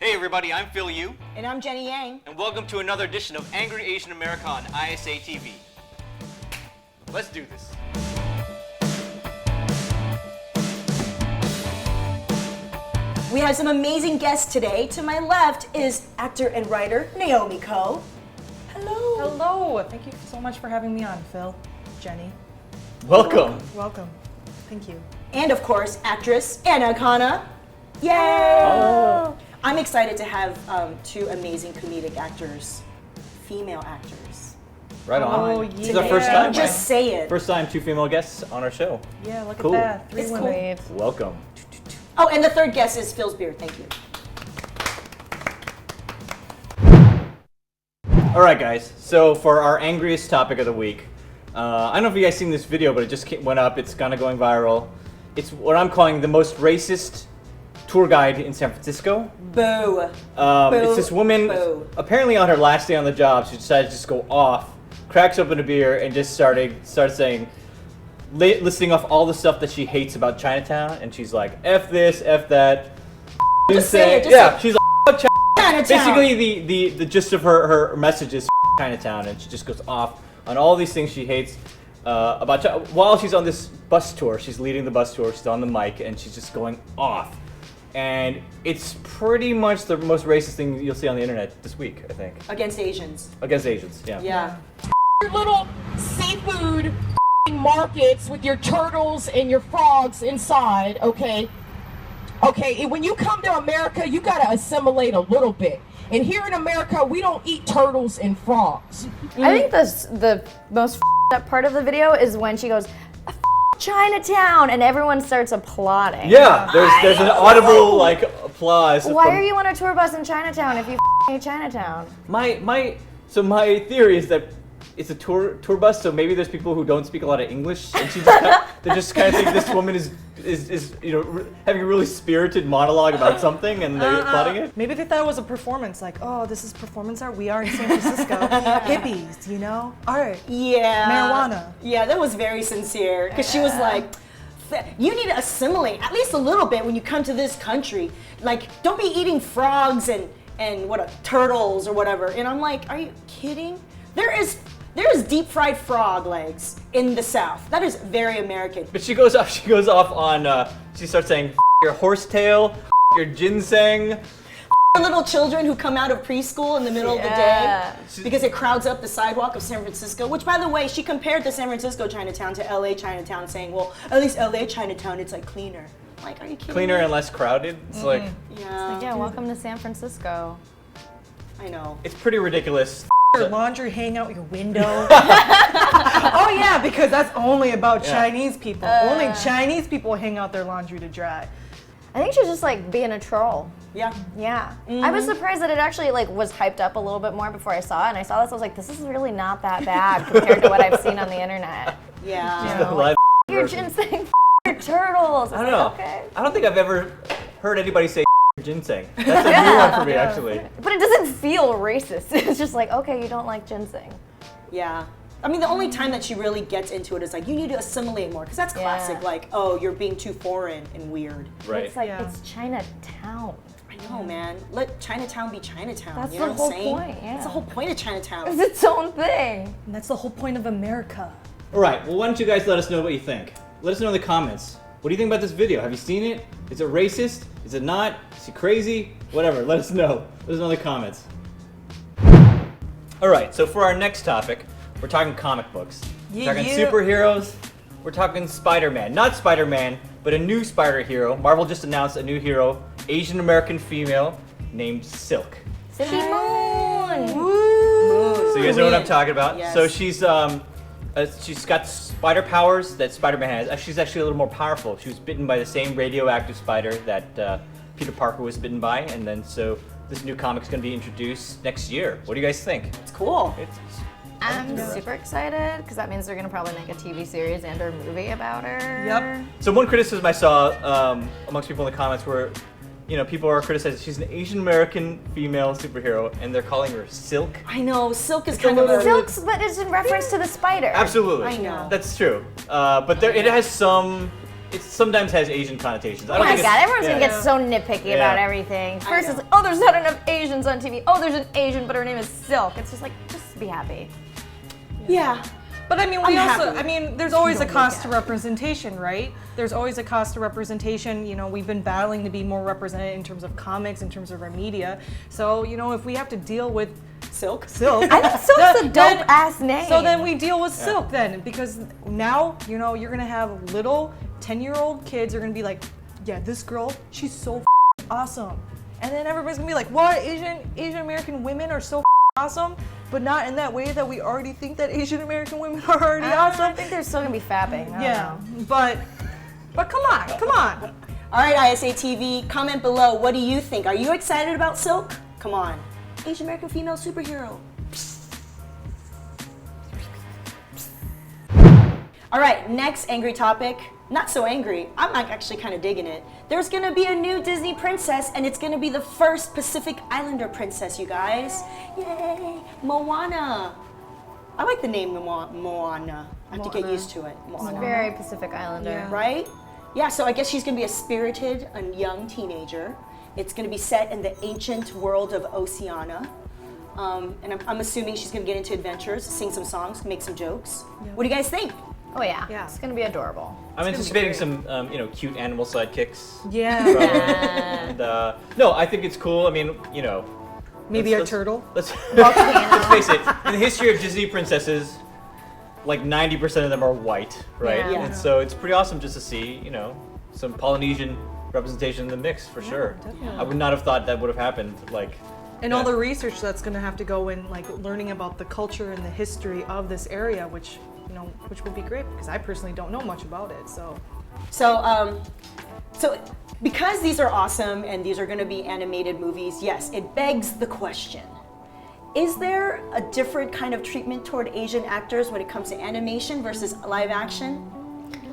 Hey everybody, I'm Phil Yu. And I'm Jenny Yang. And welcome to another edition of Angry Asian America on ISAtv. Let's do this. We have some amazing guests today. To my left is actor and writer Naomi Ko. Hello. Hello. Thank you so much for having me on, Phil, Jenny. Welcome. Welcome. Thank you. And of course, actress Akana. Yay! Oh. I'm excited to have two amazing comedic actors, female actors. Right on. Oh, yeah. This is our first time. Just say it. First time, two female guests on our show. Yeah, look Cool. at that. Three It's women. cool. Welcome. Oh, and the third guest is Phil's beard. Thank you. All right, guys. So for our angriest topic of the week, I don't know if you guys seen this video, but it just went up. It's kind of going viral. It's what I'm calling the most racist tour guide in San Francisco. Boo. It's this woman, Boo. apparently on her last day on the job, she decided to just go off, cracks open a beer, and just started saying, listing off all the stuff that she hates about Chinatown, and she's like, F this, F that. Just say it, just yeah, say it. she's like, F Chinatown. Basically, the gist of her message is Chinatown, and she just goes off on all these things she hates about while she's on this bus tour. She's leading the bus tour, she's on the mic, and she's just going off. And it's pretty much the most racist thing you'll see on the internet this week, I think. Against Asians. Against Asians, yeah. Yeah. Your little seafood markets with your turtles and your frogs inside, okay? Okay, and when you come to America, you gotta assimilate a little bit. And here in America, we don't eat turtles and frogs. I think the most up part of the video is when she goes, Chinatown, and everyone starts applauding. Yeah, there's an audible like applause. Why are you on a tour bus in Chinatown if you hate Chinatown? My theory is that it's a tour bus, so maybe there's people who don't speak a lot of English, and they just kind of think this woman is having a really spirited monologue about something, and they're applauding it. Maybe they thought it was a performance, like, oh, this is performance art. We are in San Francisco. Hippies, you know? Art. Yeah. Marijuana. Yeah, that was very sincere. Because she was like, you need to assimilate at least a little bit when you come to this country. Like, don't be eating frogs and turtles or whatever. And I'm like, are you kidding? There is deep fried frog legs in the South. That is very American. But she goes off on. She starts saying your horsetail, your ginseng. Little children who come out of preschool in the middle of the day because it crowds up the sidewalk of San Francisco, which, by the way, she compared the San Francisco Chinatown to LA Chinatown, saying, well, at least LA Chinatown, it's like cleaner. I'm like, are you kidding Cleaner me? and less crowded. It's like, Yeah, welcome to San Francisco. I know. it's pretty ridiculous. Your laundry hang out your window. Oh yeah, because that's only about Chinese people. Only Chinese people hang out their laundry to dry. I think she's just like being a troll. Yeah. Yeah. I was surprised that it actually like was hyped up a little bit more before I saw it, and I saw this, I was like, this is really not that bad compared to what I've seen on the internet. Yeah. The live Your version. ginseng, your turtles. I don't know. Okay. I don't think I've ever heard anybody say ginseng. That's a new one for me, actually. But it doesn't feel racist. It's just like, okay, you don't like ginseng. Yeah. I mean, the only time that she really gets into it is like, you need to assimilate more, because that's classic. Like, oh, you're being too foreign and weird. Right. It's like, it's Chinatown. I know, man. Let Chinatown be Chinatown. That's you know the what I'm whole saying? point, yeah. That's the whole point of Chinatown. It's its own thing. And that's the whole point of America. All right. Well, why don't you guys let us know what you think? Let us know in the comments. What do you think about this video? Have you seen it? Is it racist? Is it not? Is it crazy? Whatever. Let us know. Let us know in the comments. All right. So for our next topic, we're talking comic books. We're talking superheroes. We're talking Spider-Man. Not Spider-Man, but a new spider hero. Marvel just announced a new hero, Asian American female named Silk. Simone. So you guys know what I'm talking about. Yes. So she's got spider powers that Spider-Man has. She's actually a little more powerful. She was bitten by the same radioactive spider that Peter Parker was bitten by, and then so this new comic's going to be introduced next year. What do you guys think? It's cool. I'm super excited because that means they're gonna probably make a TV series and or movie about her. Yep. So one criticism I saw amongst people in the comments were, people are criticizing she's an Asian American female superhero, and they're calling her Silk. I know. Silk is kind of a... Silk's, but it's in reference to the spider. Absolutely. I know. That's true. But it has some. It sometimes has Asian connotations. I Oh don't my think god, it's, everyone's gonna get so nitpicky about everything. First know. it's, oh, there's not enough Asians on TV. Oh, there's an Asian, but her name is Silk. It's just like, just be happy. Yeah. But I mean, there's always a don't cost look to at it. representation, right? There's always a cost to representation. You know, we've been battling to be more represented in terms of comics, in terms of our media. So, you know, if we have to deal with Silk. I think Silk's a dope ass name. So then we deal with Silk then, because now, you know, you're gonna have little 10-year-old kids are gonna be like, yeah, this girl, she's so awesome. And then everybody's gonna be like, what, Asian American women are so awesome, but not in that way that we already think that Asian American women are already awesome. I think they're still gonna be fapping. I don't know. But come on. All right, ISAtv, comment below. What do you think? Are you excited about Silk? Come on. Asian American female superhero. All right, next angry topic. Not so angry. I'm actually kind of digging it. There's gonna be a new Disney princess, and it's gonna be the first Pacific Islander princess, you guys. Yay! Moana. I like the name Moana. I have to get used to it. Moana. Very Pacific Islander. Yeah. Right? Yeah, so I guess she's gonna be a spirited and young teenager. It's gonna be set in the ancient world of Oceania. And I'm assuming she's gonna get into adventures, sing some songs, make some jokes. Yeah. What do you guys think? Oh yeah. Yeah. It's gonna be adorable. I'm anticipating some, cute animal sidekicks. Yeah. And, no, I think it's cool. I mean, you know. Maybe a turtle. Let's face it. In the history of Disney princesses, like 90% of them are white, right? Yeah. And so it's pretty awesome just to see, you know, some Polynesian representation in the mix for sure. Definitely. I would not have thought that would have happened. Like. And all the research that's going to have to go in, like learning about the culture and the history of this area, which would be great because I personally don't know much about it. So because these are awesome and these are going to be animated movies, yes, it begs the question. Is there a different kind of treatment toward Asian actors when it comes to animation versus live action?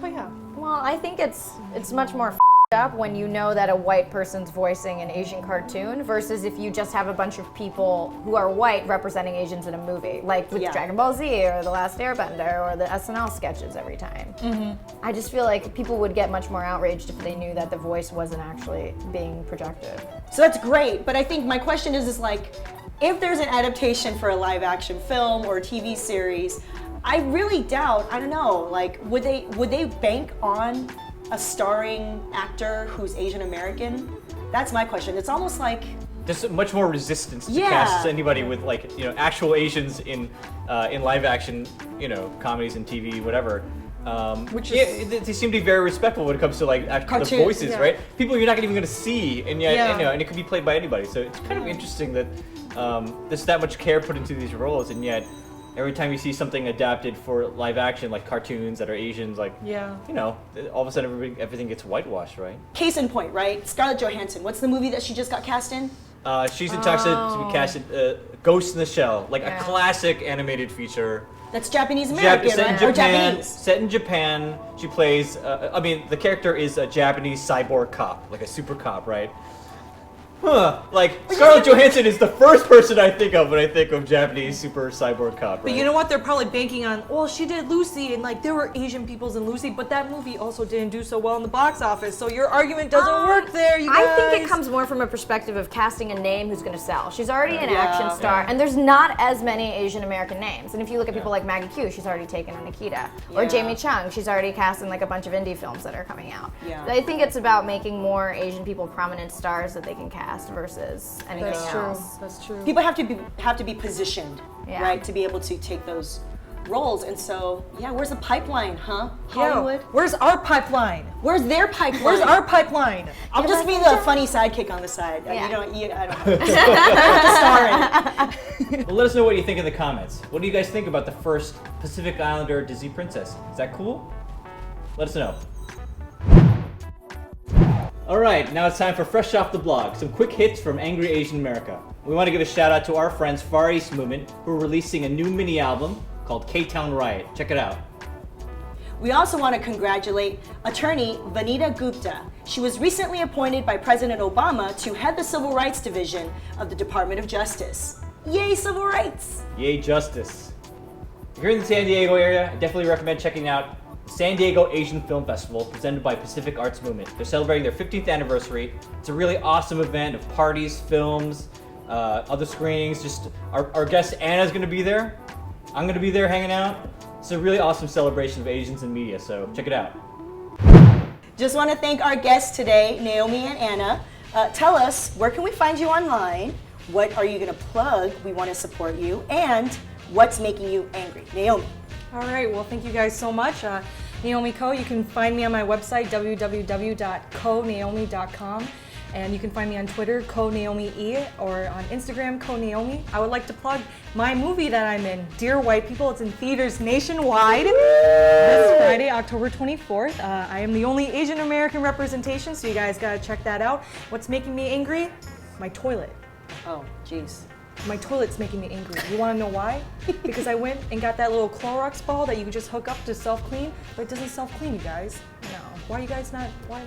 Oh yeah. Well, I think it's much more up when you know that a white person's voicing an Asian cartoon versus if you just have a bunch of people who are white representing Asians in a movie, like with Dragon Ball Z or The Last Airbender or the SNL sketches every time. Mm-hmm. I just feel like people would get much more outraged if they knew that the voice wasn't actually being projected. So that's great, but I think my question is like, if there's an adaptation for a live action film or a TV series, I really doubt, I don't know, like would they bank on a starring actor who's Asian American? That's my question. It's almost like there's much more resistance to cast anybody with actual Asians in live action comedies and TV whatever. They seem to be very respectful when it comes to like the voices, right? People you're not even going to see, and yet and it could be played by anybody. So it's kind of interesting that there's that much care put into these roles, and yet every time you see something adapted for live action, like cartoons that are Asians, like all of a sudden everything gets whitewashed, right? Case in point, right? Scarlett Johansson. What's the movie that she just got cast in? She's in talks to be cast in Ghost in the Shell, like a classic animated feature. That's Japanese American, right? Or Japanese. Set in Japan. She plays. The character is a Japanese cyborg cop, like a super cop, right? Like Scarlett Johansson is the first person I think of when I think of Japanese super cyborg cop. Right? But you know what? They're probably banking on. Well, she did Lucy, and like there were Asian peoples in Lucy, but that movie also didn't do so well in the box office. So your argument doesn't work there, you guys. I think it comes more from a perspective of casting a name who's going to sell. She's already an action star, and there's not as many Asian American names. And if you look at people like Maggie Q, she's already taken on Nikita, or Jamie Chung, she's already cast in like a bunch of indie films that are coming out. Yeah. I think it's about making more Asian people prominent stars that they can cast versus anything else. That's true. People have to be positioned, right, to be able to take those roles. And so, where's the pipeline, huh? Hollywood? Where's our pipeline? Where's their pipeline? Where's our pipeline? I'll just be the funny sidekick on the side. I don't know. Well, let us know what you think in the comments. What do you guys think about the first Pacific Islander Disney princess? Is that cool? Let us know. Alright, now it's time for Fresh Off the Blog, some quick hits from Angry Asian America. We want to give a shout out to our friends Far East Movement, who are releasing a new mini album called K-Town Riot. Check it out. We also want to congratulate attorney Vanita Gupta. She was recently appointed by President Obama to head the Civil Rights Division of the Department of Justice. Yay, civil rights! Yay, justice. If you're in the San Diego area, I definitely recommend checking out the San Diego Asian Film Festival presented by Pacific Arts Movement. They're celebrating their 15th anniversary. It's a really awesome event of parties, films, other screenings. Just our guest Anna's gonna be there. I'm gonna be there hanging out. It's a really awesome celebration of Asians in media, so check it out. Just want to thank our guests today, Naomi and Anna. Tell us, where can we find you online? What are you going to plug? We want to support you. And what's making you angry? Naomi. All right, well, thank you guys so much. Naomi Ko, you can find me on my website, www.konaomi.com. And you can find me on Twitter, KoNaomiE, or on Instagram, KoNaomi. I would like to plug my movie that I'm in, Dear White People. It's in theaters nationwide this Friday, October 24th. I am the only Asian American representation, so you guys gotta check that out. What's making me angry? My toilet. Oh, jeez. My toilet's making me angry. You wanna know why? Because I went and got that little Clorox ball that you can just hook up to self-clean, but it doesn't self-clean, you guys. No. Why are you guys not, why?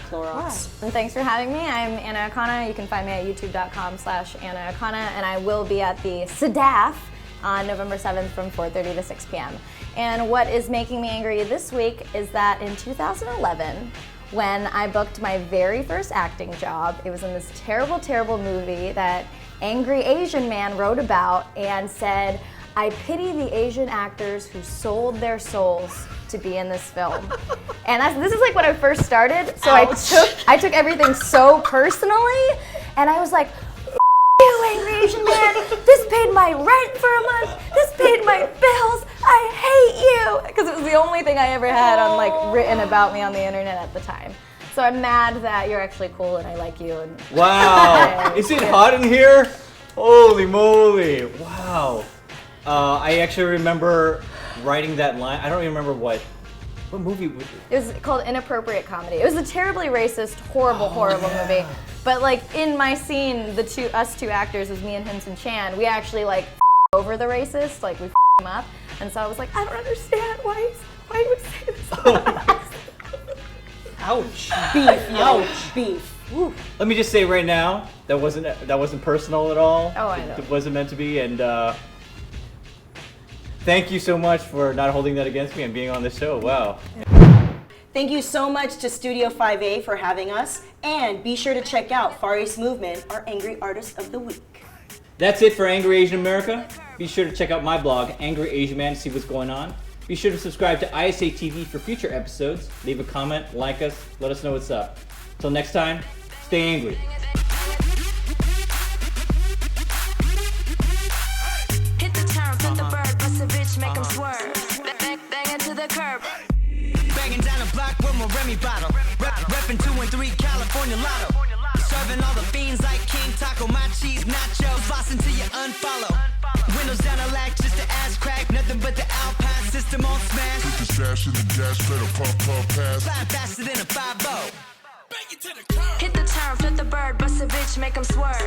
Clorox. And thanks for having me. I'm Anna Akana. You can find me at youtube.com/Anna Akana, and I will be at the ISAtv on November 7th from 4:30 to 6 p.m. And what is making me angry this week is that in 2011, when I booked my very first acting job, it was in this terrible, terrible movie that Angry Asian Man wrote about and said, I pity the Asian actors who sold their souls to be in this film. And this is like when I first started, so I took everything so personally, and I was like, you, Angry Asian Man, this paid my rent for a month, this paid my bills, I hate you! Because it was the only thing I ever had on written about me on the internet at the time. So I'm mad that you're actually cool and I like you. And Wow, is it hot in here? Holy moly, wow. I actually remember writing that line. I don't even remember what movie was it? It was called Inappropriate Comedy. It was a terribly racist, horrible movie. But like in my scene, us two actors, was me and Hinson Chan, we actually over the racist, we him up. And so I was like, I don't understand, why do you say this? Ouch. Beef. Ouch. Beef. Woo. Let me just say right now, that wasn't personal at all. Oh, I know. It wasn't meant to be, and thank you so much for not holding that against me and being on the show. Wow. Thank you so much to Studio 5A for having us, and be sure to check out Far East Movement, our Angry Artist of the Week. That's it for Angry Asian America. Be sure to check out my blog, Angry Asian Man, to see what's going on. Be sure to subscribe to ISAtv for future episodes. Leave a comment, like us, let us know what's up. Till next time, stay angry. Hit the turn, flip the bird, bust a bitch, make 'em swerve. Bang into the curb. Banging down the block with my Remy bottle. Reppin' 2 and 3 California Lotto. Serving all the fiends like King Taco, my cheese nachos. Boss until you unfollow. Windows down the lack, just the ass crack. Nothing but the Alpine system on smash. Put the stash in the gas pedal, pump, pass. Fly faster than a 5-0. Hit the turn, flip the bird, bust a bitch, make 'em swerve.